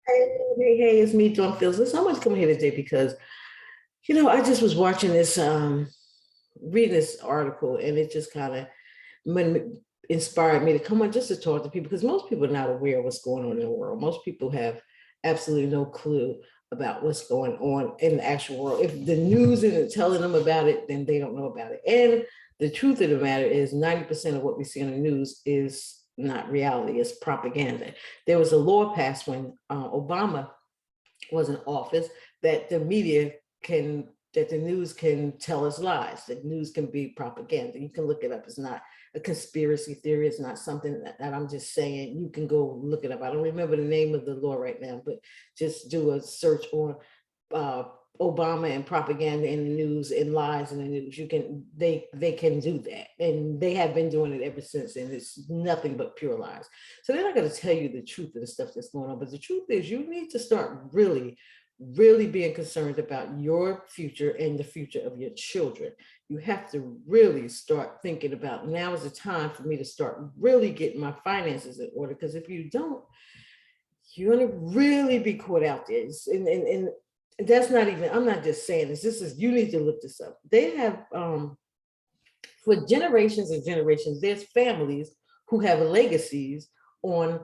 Hey, it's me, Dawn Fields. Listen, I want to come here today because, I just was watching this, reading this article, and it just kind of inspired me to come on just to talk to people because most people are not aware of what's going on in the world. Most people have absolutely no clue about what's going on in the actual world. If the news isn't telling them about it, then they don't know about it. And the truth of the matter is 90% of what we see on the news is not reality, it's propaganda. There was a law passed when Obama was in office that the media can that the news can tell us lies. The news can be propaganda. You can look it up. It's not a conspiracy theory. It's not something that I'm just saying. You can go look it up. I don't remember the name of the law right now, but just do a search on uh, Obama and propaganda in the news and lies in the news. You can they can do that, and they have been doing it ever since. And it's nothing but pure lies. So they're not going to tell you the truth of the stuff that's going on. But the truth is, you need to start really being concerned about your future and the future of your children. You have to really start thinking about, now is the time for me to start really getting my finances in order. Because if you don't, you're going to really be caught out there. And that's not even, I'm not just saying this. This is, you need to look this up. They have, for generations and generations, there's families who have legacies on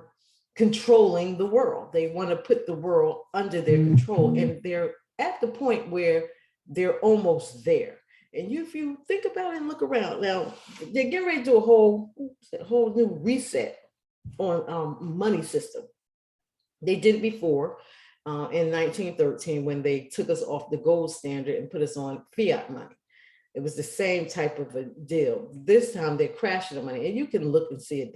controlling the world. They want to put the world under their control, and they're at the point where they're almost there. And if you think about it and look around now, they're getting ready to do a whole new reset on money system. They did it before in 1913 when they took us off the gold standard and put us on fiat money. It was the same type of a deal. This time they're crashing the money, and you can look and see it.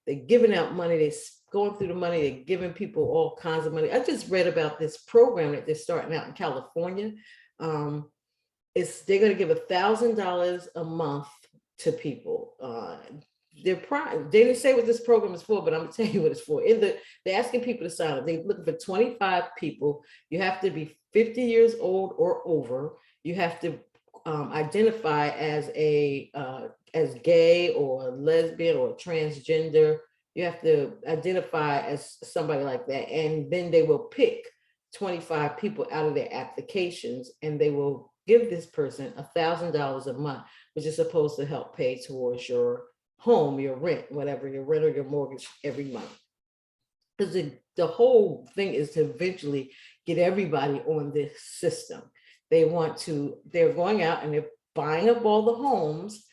They're giving out money. They're going through the money. They're giving people all kinds of money. I just read about this program that they're starting out in California. They're going to give $1,000 a month to people. They didn't say what this program is for, but I'm gonna tell you what it's for. They're asking people to sign up. They're looking for 25 people. You have to be 50 years old or over. You have to identify as as gay or lesbian or transgender. You have to identify as somebody like that, and then they will pick 25 people out of their applications, and they will give this person $1,000 a month, which is supposed to help pay towards your home, your rent, whatever, your rent or your mortgage every month. Because the whole thing is to eventually get everybody on this system. They're going out and they're buying up all the homes.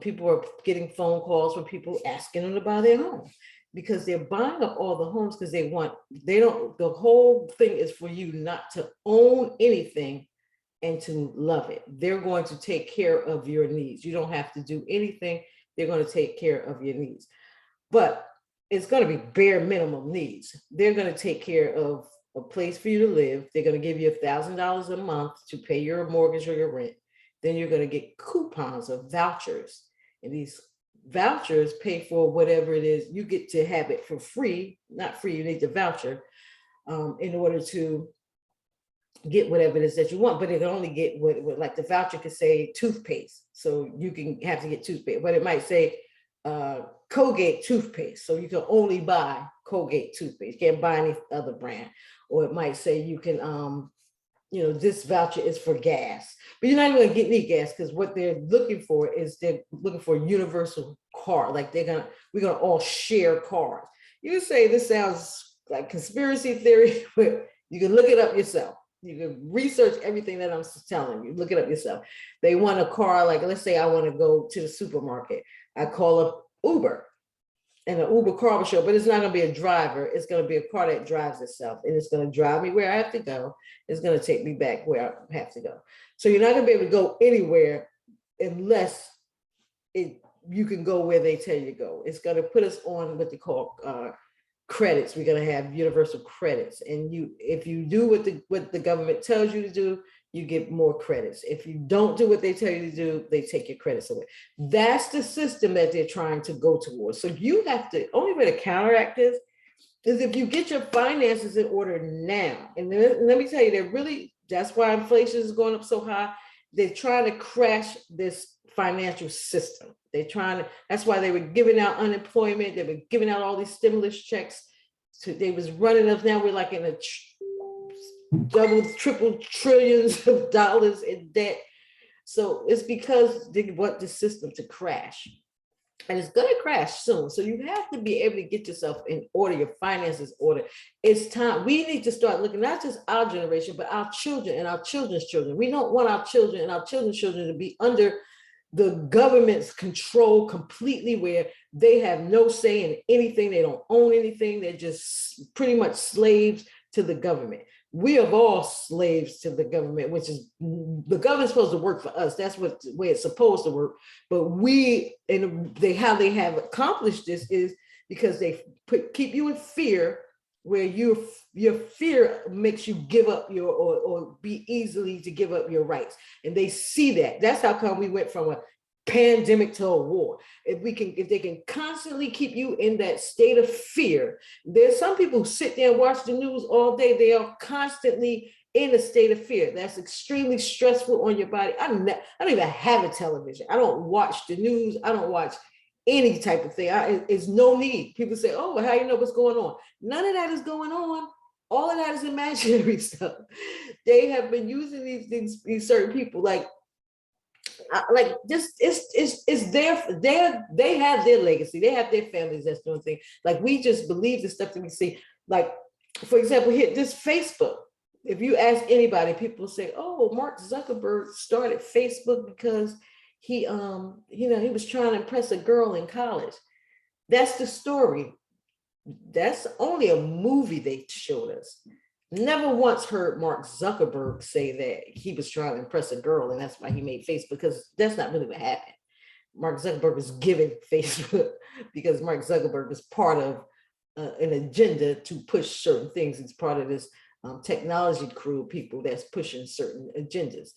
People are getting phone calls from people asking them to buy their home because they're buying up all the homes because the whole thing is for you not to own anything and to love it. They're going to take care of your needs. You don't have to do anything. They're going to take care of your needs. But it's going to be bare minimum needs. They're going to take care of a place for you to live. They're going to give you $1,000 a month to pay your mortgage or your rent. Then you're going to get coupons of vouchers. And these vouchers pay for whatever it is. You get to have it for free. Not free, you need the voucher in order to get whatever it is that you want, but it only get what like the voucher could say toothpaste. So you can have to get toothpaste, but it might say Colgate toothpaste. So you can only buy Colgate toothpaste. You can't buy any other brand. Or it might say you can, this voucher is for gas, but you're not even gonna get any gas because what they're looking for is they're looking for a universal car. Like we're gonna all share cars. You say this sounds like conspiracy theory, but you can look it up yourself. You can research everything that I'm telling you. Look it up yourself. They want a car, like let's say I want to go to the supermarket. I call up Uber, and an Uber car will show, but it's not going to be a driver. It's going to be a car that drives itself, and it's going to drive me where I have to go. It's going to take me back where I have to go. So you're not going to be able to go anywhere unless you can go where they tell you to go. It's going to put us on what they call credits. We're going to have universal credits, and if you do what the government tells you to do, you get more credits. If you don't do what they tell you to do, they take your credits away. That's the system that they're trying to go towards. So you have to, only way to counteract this is if you get your finances in order now. And then, let me tell you, that's why inflation is going up so high. They're trying to crash this financial system. That's why they were giving out unemployment. They were giving out all these stimulus checks they was running us. Now we're like in a double, triple trillions of dollars in debt. So it's because they want the system to crash. And it's going to crash soon. So you have to be able to get yourself in order, your finances order. It's time. We need to start looking, not just our generation, but our children and our children's children. We don't want our children and our children's children to be under the government's control completely, where they have no say in anything. They don't own anything. They're just pretty much slaves to the government. We are all slaves to the government, which is, the government's supposed to work for us. That's what the way it's supposed to work. But we, and how they have accomplished this is because they keep you in fear, where your fear makes you give up your, or be easily to give up your rights. And they see that. That's how come we went from a pandemic to a war. If they can constantly keep you in that state of fear. There's some people who sit there and watch the news all day. They are constantly in a state of fear. That's extremely stressful on your body. I don't even have a television. I don't watch the news. I don't watch any type of thing. It's no need. People say, oh, well, how do you know what's going on? None of that is going on. All of that is imaginary stuff. They have been using these certain people, like this, it's they have their legacy. They have their families that's doing things. Like, we just believe the stuff that we see. Like, for example, here, this Facebook. If you ask anybody, people say, oh, Mark Zuckerberg started Facebook because he was trying to impress a girl in college. That's the story. That's only a movie they showed us. Never once heard Mark Zuckerberg say that he was trying to impress a girl and that's why he made Facebook, because that's not really what happened. Mark Zuckerberg was given Facebook because Mark Zuckerberg is part of an agenda to push certain things. He's part of this technology crew, people that's pushing certain agendas.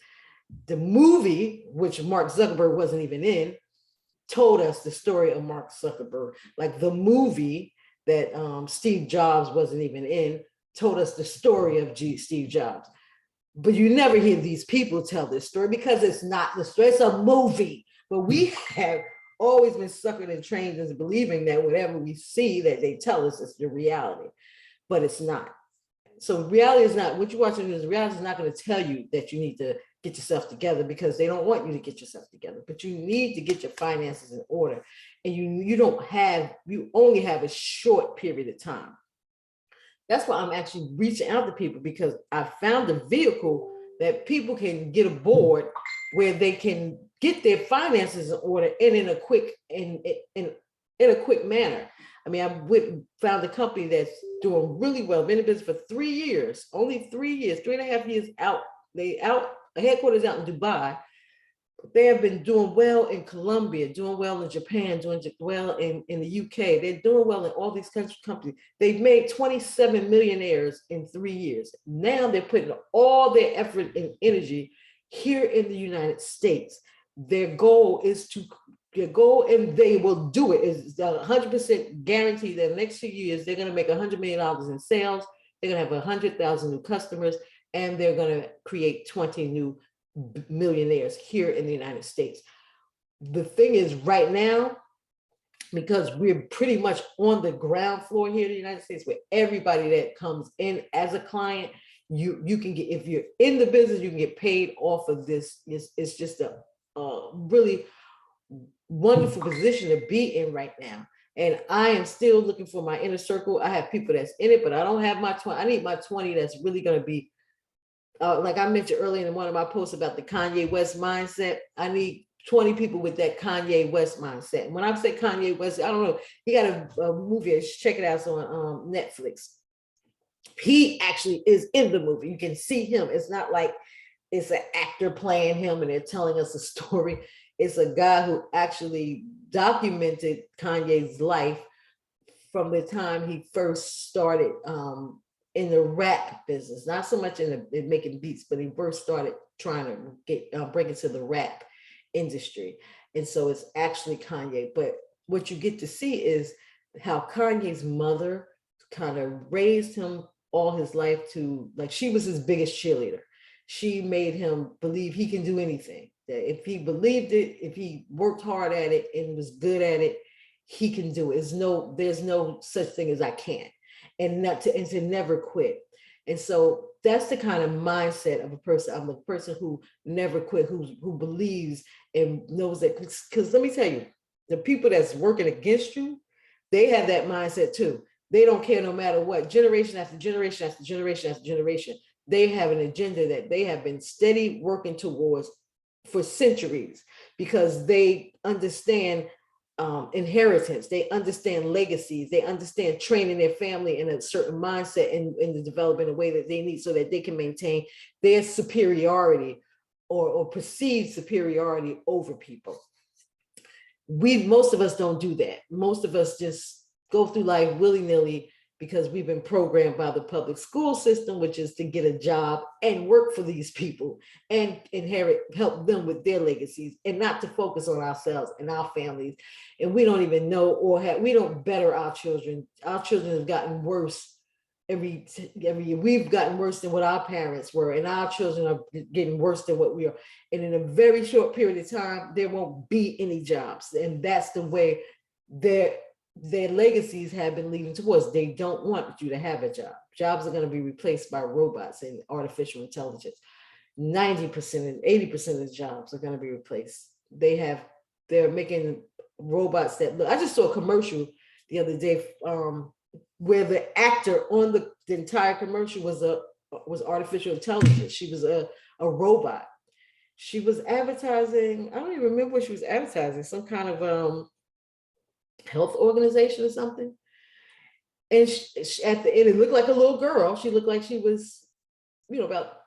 The movie, which Mark Zuckerberg wasn't even in, told us the story of Mark Zuckerberg. Like the movie that Steve Jobs wasn't even in told us the story of Steve Jobs. But you never hear these people tell this story because it's not the story, it's a movie. But we have always been suckered and trained into believing that whatever we see that they tell us is the reality, but it's not. So reality is not, what you're watching is reality is not going to tell you that you need to get yourself together, because they don't want you to get yourself together, but you need to get your finances in order. And you only have a short period of time. That's why I'm actually reaching out to people, because I found a vehicle that people can get aboard where they can get their finances in order and in a quick manner. I mean, I found a company that's doing really well, been in business for 3 years, only 3 years, 3.5 years out. Headquarters out in Dubai. They have been doing well in Colombia, doing well in Japan, doing well in the UK. They're doing well in all these companies. They've made 27 millionaires in 3 years. Now they're putting all their effort and energy here in the United States. Their goal, and they will do it, is 100% guaranteed that the next 2 years, they're going to make $100 million in sales. They're going to have 100,000 new customers, and they're going to create 20 new millionaires here in the United States. The thing is, right now, because we're pretty much on the ground floor here in the United States, where everybody that comes in as a client, you can get, if you're in the business, you can get paid off of this. It's just a really wonderful position to be in right now. And I am still looking for my inner circle. I have people that's in it, but I don't have my 20. I need my 20 that's really going to be, like I mentioned earlier in one of my posts about the Kanye West mindset. I need 20 people with that Kanye West mindset. And when I say Kanye West, I don't know, he got a movie, check it out, it's on Netflix. He actually is in the movie. You can see him. It's not like it's an actor playing him and they're telling us a story. It's a guy who actually documented Kanye's life from the time he first started in the rap business, not so much in making beats, but he first started trying to get break into the rap industry. And so it's actually Kanye. But what you get to see is how Kanye's mother kind of raised him all his life to, like, she was his biggest cheerleader. She made him believe he can do anything, that if he believed it, if he worked hard at it and was good at it, he can do it. There's no such thing as I can't. and to never quit. And so that's the kind of mindset of a person. I'm a person who never quit, who believes and knows that, because let me tell you, the people that's working against you, they have that mindset too. They don't care no matter what, generation after generation after generation after generation. They have an agenda that they have been steady working towards for centuries, because they understand inheritance, they understand legacies, they understand training their family in a certain mindset and the development a way that they need so that they can maintain their superiority or perceived superiority over people. Most of us don't do that. Most of us just go through life willy-nilly because we've been programmed by the public school system, which is to get a job and work for these people and help them with their legacies, and not to focus on ourselves and our families. And we don't even know, we don't better our children. Our children have gotten worse every year. We've gotten worse than what our parents were, and our children are getting worse than what we are. And in a very short period of time, there won't be any jobs. And that's the way their legacies have been leading towards. They don't want you to have a job. Jobs are going to be replaced by robots and artificial intelligence. 90% and 80% of the jobs are going to be replaced. They're making robots that look. I just saw a commercial the other day where the actor on the entire commercial was artificial intelligence. She was a robot. She was advertising, I don't even remember what she was advertising, some kind of health organization or something. And at the end, it looked like a little girl. She looked like she was, about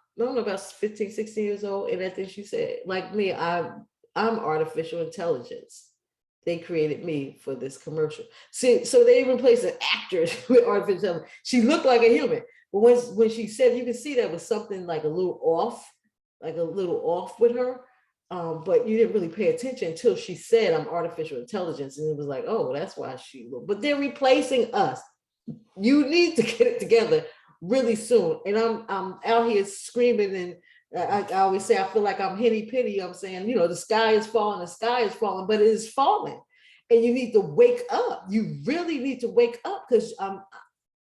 15, 16 years old. And at the end she said, like me, I'm artificial intelligence. They created me for this commercial. See, so they even replaced an actress with artificial intelligence. She looked like a human. But when she said, you can see that was something like a little off with her. But you didn't really pay attention until she said, I'm artificial intelligence. And it was like, oh, that's why she looked. But they're replacing us. You need to get it together really soon. And I'm out here screaming, and I always say, I feel like I'm Henny Penny. I'm saying, the sky is falling, but it is falling. And you need to wake up. You really need to wake up, because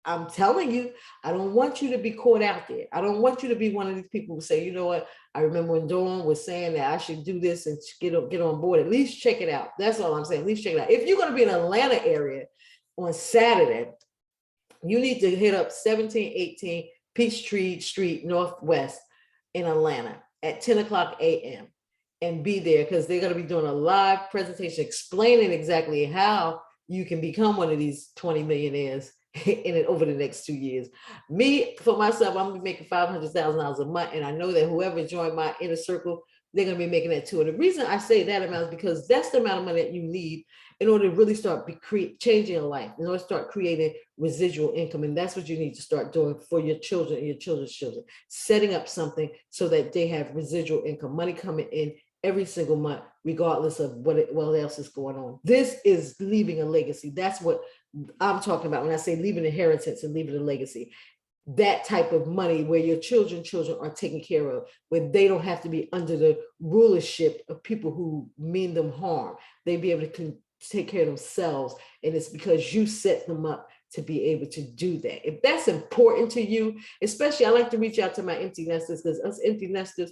I'm telling you, I don't want you to be caught out there. I don't want you to be one of these people who say, you know what, I remember when Dawn was saying that I should do this and get on board. At least check it out. That's all I'm saying. At least check it out. If you're going to be in Atlanta area on Saturday, you need to hit up 1718 Peachtree Street Northwest in Atlanta at 10 o'clock a.m. and be there, because they're going to be doing a live presentation explaining exactly how you can become one of these 20 millionaires over the next 2 years. Me, for myself, I'm gonna be making $500,000 a month, and I know that whoever joined my inner circle, they're gonna be making that too. And the reason I say that amount is because that's the amount of money that you need in order to really start changing your life, in order to start creating residual income. And that's what you need to start doing for your children and your children's children, setting up something so that they have residual income, money coming in every single month, regardless of what else is going on. This is leaving a legacy. That's what I'm talking about when I say leaving inheritance and leaving a legacy. That type of money where your children are taken care of, where they don't have to be under the rulership of people who mean them harm. They be able to take care of themselves. And it's because you set them up to be able to do that. If that's important to you, especially, I like to reach out to my empty nesters, because us empty nesters,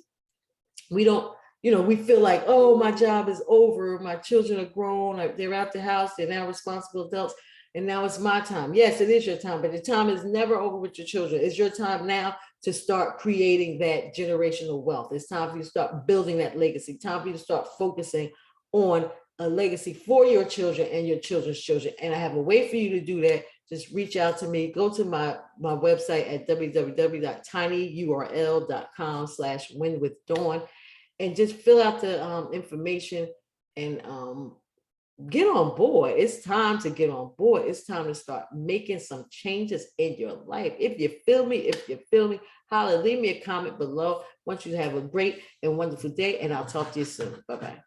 we don't, we feel like, oh, my job is over. My children are grown. They're out the house. They're now responsible adults. And now it's my time. Yes, it is your time, but the time is never over with your children. It's your time now to start creating that generational wealth. It's time for you to start building that legacy. Time for you to start focusing on a legacy for your children and your children's children. And I have a way for you to do that. Just reach out to me. Go to my website at www.tinyurl.com/winwithdawn and just fill out the information and get on board. It's time to get on board. It's time to start making some changes in your life. If you feel me, holla, leave me a comment below. I want you to have a great and wonderful day, and I'll talk to you soon. Bye-bye.